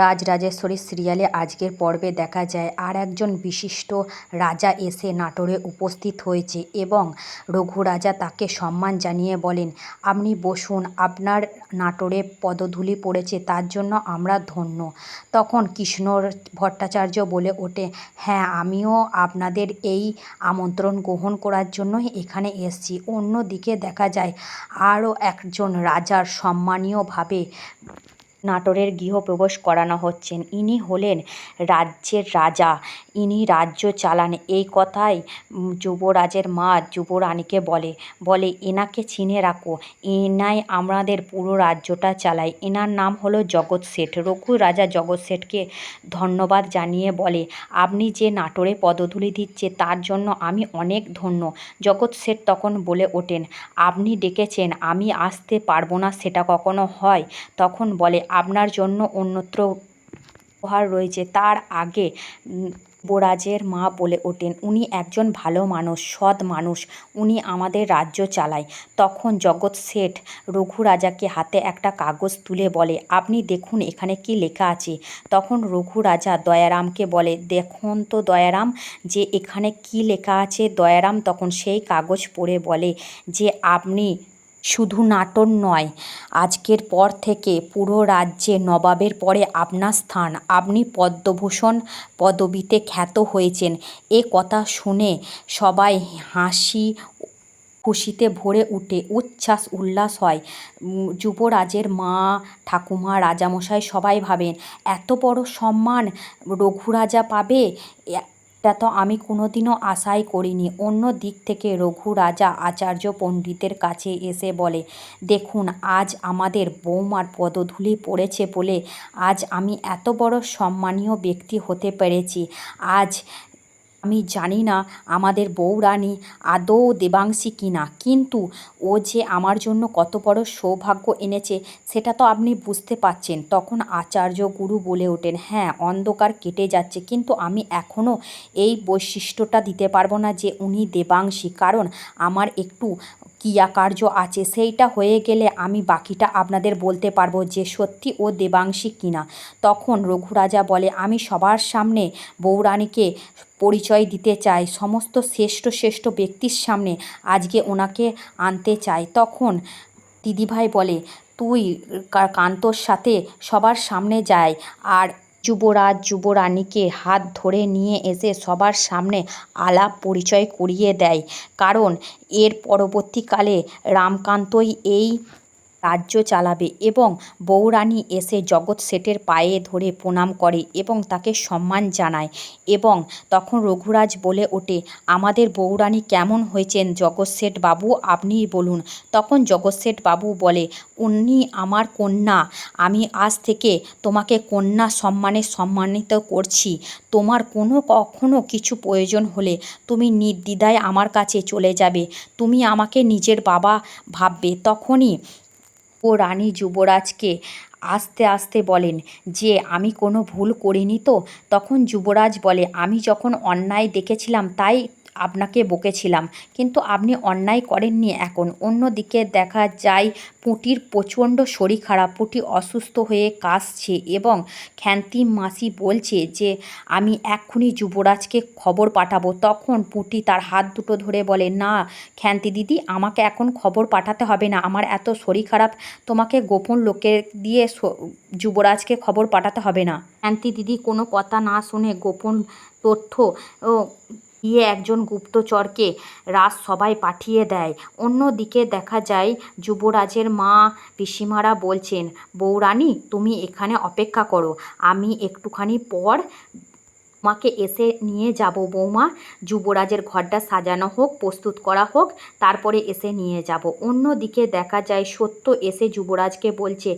রাজরাজেশ্বরী সিরিয়ালে আজকের পর্বে দেখা যায় আর একজন বিশিষ্ট রাজা এসে নাটোরে উপস্থিত হয়েছে এবং রঘু রাজা তাকে সম্মান জানিয়ে বলেন, আপনি বসুন, আপনার নাটোরে পদধূলি পড়েছে তার জন্য আমরা ধন্য। তখন কৃষ্ণ ভট্টাচার্য বলে ওঠে, হ্যাঁ, আমিও আপনাদের এই আমন্ত্রণ গ্রহণ করার জন্যই এখানে এসেছি। অন্যদিকে দেখা যায় আরও একজন রাজার সম্মানীয়ভাবে নাটোরের গৃহপ্রবেশ করানো হচ্ছেন। ইনি হলেন রাজ্যের রাজা, ইনি রাজ্য চালান। এই কথাই যুবরাজের মা যুবরানীকে বলে এনাকে চিনে রাখো, এনাই আমাদের পুরো রাজ্যটা চালায়। এনার নাম হলো জগৎ শেঠ। রঘু রাজা জগৎ শেঠকে ধন্যবাদ জানিয়ে বলে, আপনি যে নাটোরে পদধূলি দিচ্ছে তার জন্য আমি অনেক ধন্য। জগৎ শেঠ তখন বলে ওঠেন, আপনি ডেকেছেন, আমি আসতে পারবো না সেটা কখনো হয়? তখন বলে, আপনার জন্য অন্যত্র উপহার রয়েছে। তার আগে যুবরাজের মা বলে ওঠেন, উনি একজন ভালো মানুষ, সৎ মানুষ, উনি আমাদের রাজ্য চালায়। তখন জগৎ শেঠ রঘু রাজাকে হাতে একটা কাগজ তুলে বলে, আপনি দেখুন এখানে কি লেখা আছে। তখন রঘু রাজা দয়ারামকে বলে, দেখুন তো দয়ারাম, যে এখানে কি লেখা আছে। দয়ারাম তখন সেই কাগজ পড়ে বলে যে আপনি শুধু নাটোর নয়, আজকের পর থেকে পুরো রাজ্যে নবাবের পরে আপনার স্থান, আপনি পদ্মভূষণ পদবিতে খ্যাত হয়েছেন। এ কথা শুনে সবাই হাসি খুশিতে ভরে উঠে, উচ্ছ্বাস উল্লাস হয়। যুবরাজের মা, ঠাকুমা, রাজামশাই সবাই ভাবেন এত বড় সম্মান রঘু রাজা পাবে, এটা তো আমি কোনোদিনও আশাই করিনি। অন্য দিক থেকে রঘু রাজা আচার্য পণ্ডিতের কাছে এসে বলে, দেখুন আজ আমাদের বৌমার পদধূলি পড়েছে বলে আজ আমি এত বড় সম্মানীয় ব্যক্তি হতে পেরেছি। আজ আমি জানি না আমাদের বউরানী আদৌ দেবাংশী কিনা, কিন্তু ও যে আমার জন্য কত বড় সৌভাগ্য এনেছে সেটা তো আপনি বুঝতে পারছেন। তখন আচার্য গুরু বলে ওঠেন, হ্যাঁ, অন্ধকার কেটে যাচ্ছে, কিন্তু আমি এখনও এই বৈশিষ্ট্যটা দিতে পারবো না যে উনি দেবাংশী, কারণ আমার একটু ক্রিয়াকার্য আছে। সেইটা হয়ে গেলে আমি বাকিটা আপনাদের বলতে পারবো যে সত্যি ও দেবাংশী কিনা। তখন রঘুরাজা বলে, আমি সবার সামনে বউরানীকে পরিচয় দিতে চাই, সমস্ত শ্রেষ্ঠ শ্রেষ্ঠ ব্যক্তির সামনে আজকে ওনাকে আনতে চাই। তখন দিদিভাই বলে, তুই কান্তর সাথে সবার সামনে যায়। আর যুবরাজ যুবরানীকে হাত ধরে নিয়ে এসে সবার সামনে আলাপ পরিচয় করিয়ে দেয়, কারণ এর পরবর্তীকালে রামকান্তই এই রাজ্য চালাবে। এবং বউরানী এসে জগৎ শেঠের পায়ে ধরে প্রণাম করে এবং তাকে সম্মান জানায়। এবং তখন রঘুরাজ বলে ওঠে, আমাদের বউরানী কেমন হয়েছেন জগৎ শেঠ বাবু, আপনিই বলুন। তখন জগৎ শেঠ বাবু বলে, উনি আমার কন্যা, আমি আজ থেকে তোমাকে কন্যা সম্মানে সম্মানিত করছি। তোমার কখনো কিছু প্রয়োজন হলে তুমি নির্দ্বিধায় আমার কাছে চলে যাবে, তুমি আমাকে নিজের বাবা ভাববে। তখনই ও রানী যুবরাজকে আস্তে আস্তে বলেন যে আমি কোনো ভুল করিনি তো। তখন যুবরাজ বলে, আমি যখন অন্যায় দেখেছিলাম তাই আপনাকে বকেছিলাম, কিন্তু আপনি অন্যায় করেননি এখন। অন্যদিকে দেখা যায় পুঁটির প্রচণ্ড শরীর খারাপ, পুঁটি অসুস্থ হয়ে কাশছে এবং খ্যান্তি মাসি বলছে যে আমি এক্ষুনি যুবরাজকে খবর পাঠাবো। তখন পুঁটি তার হাত দুটো ধরে বলে, না খ্যান্তি দিদি, আমাকে এখন খবর পাঠাতে হবে না, আমার এত শরীর খারাপ, তোমাকে গোপন লোকের দিয়ে যুবরাজকে খবর পাঠাতে হবে না। খ্যান্তি দিদি কোনো কথা না শুনে গোপন তথ্য দিয়ে একজন গুপ্তচরকে রাজসভায় পাঠিয়ে দেয়। অন্যদিকে দেখা যায় যুবরাজের মা পিসিমারা বলছেন, বউরানী তুমি এখানে অপেক্ষা করো, আমি একটুখানি পর তোমাকে এসে নিয়ে যাব বৌমা। যুবরাজের ঘরটা সাজানো হোক, প্রস্তুত করা হোক, তারপরে এসে নিয়ে যাব। অন্যদিকে দেখা যায় সত্য এসে যুবরাজকে বলছে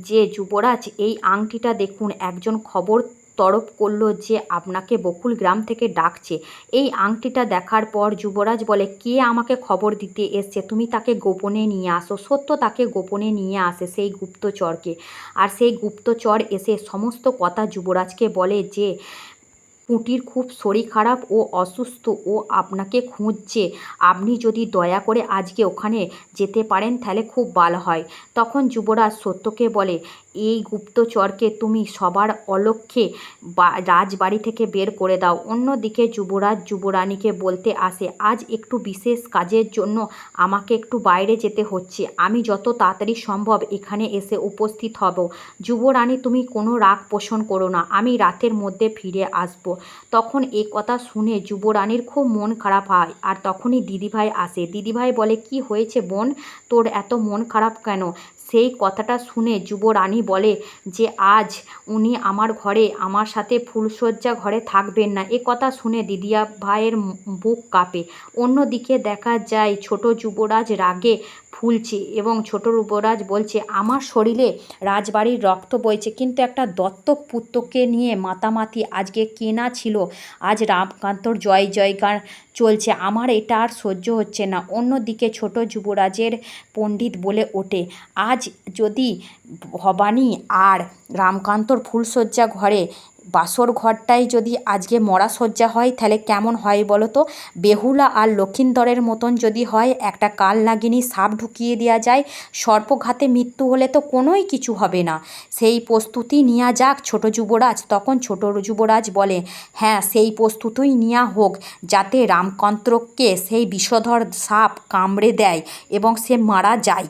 যে যুবরাজ, এই আংটিটা দেখুন, একজন খবর তরফ করলো যে আপনাকে বকুল গ্রাম থেকে ডাকছে। এই আংটিটা দেখার পর যুবরাজ বলে, কে আমাকে খবর দিতে এসছে, তুমি তাকে গোপনে নিয়ে আসো। সত্য তাকে গোপনে নিয়ে আসে সেই গুপ্তচরকে, আর সেই গুপ্তচর এসে সমস্ত কথা যুবরাজকে বলে যে পুঁটির খুব শরীর খারাপ ও অসুস্থ, ও আপনাকে খুঁজছে, আপনি যদি দয়া করে আজকে ওখানে যেতে পারেন তাহলে খুব ভালো হয়। তখন যুবরাজ সত্যকে বলে, এই গুপ্তচরকে তুমি সবার অলক্ষ্যে রাজবাড়ি থেকে বের করে দাও। অন্যদিকে যুবরাজ যুবরানীকে বলতে আসে, আজ একটু বিশেষ কাজের জন্য আমাকে একটু বাইরে যেতে হচ্ছে, আমি যত তাড়াতাড়ি সম্ভব এখানে এসে উপস্থিত হব। যুবরানী, তুমি কোনো রাগ পোষণ করো না, আমি রাতের মধ্যে ফিরে আসব। তখন এ কথা শুনে যুবরানীর খুব মন খারাপ হয়। আর তখনই দিদিভাই আসে। দিদিভাই বলে, কি হয়েছে বোন, তোর এত মন খারাপ কেন? সেই কথাটা শুনে যুবরানী বলে যে আজ উনি আমার ঘরে আমার সাথে ফুলশয্যা ঘরে থাকবেন না। এ কথা শুনে দিদিয়া ভাইয়ের বুক কাঁপে। অন্যদিকে দেখা যায় ছোট যুবরাজ রাগে ফুলছে এবং ছোট যুবরাজ বলছে, আমার শরীরে রাজবাড়ির রক্ত বইছে, কিন্তু একটা দত্তক পুত্রকে নিয়ে মাতামাতি আজকে কেনা ছিল, আজ রামকান্তর জয় জয়গান চলছে, আমার এটা আর সহ্য হচ্ছে না। অন্যদিকে ছোট যুবরাজের পণ্ডিত বলে ওঠে, আজ যদি ভবানী আর রামকান্তর ফুলশয্যা ঘরে বাসর ঘরটাই যদি আজকে মরা শয্যা হয় তাহলে কেমন হয় বলো তো? বেহুলা আর লক্ষিন্দরের মতন যদি হয়, একটা কাল নাগিনী সাপ ঢুকিয়ে দেওয়া যায়, সর্পঘাতে মৃত্যু হলে তো কোনোই কিছু হবে না। সেই প্রস্তুতি নেওয়া যাক ছোট যুবরাজ। তখন ছোট যুবরাজ বলে, হ্যাঁ সেই প্রস্তুতিই নেওয়া হোক, যাতে রামকান্তকে সেই বিষধর সাপ কামড়ে দেয় এবং সে মারা যায়।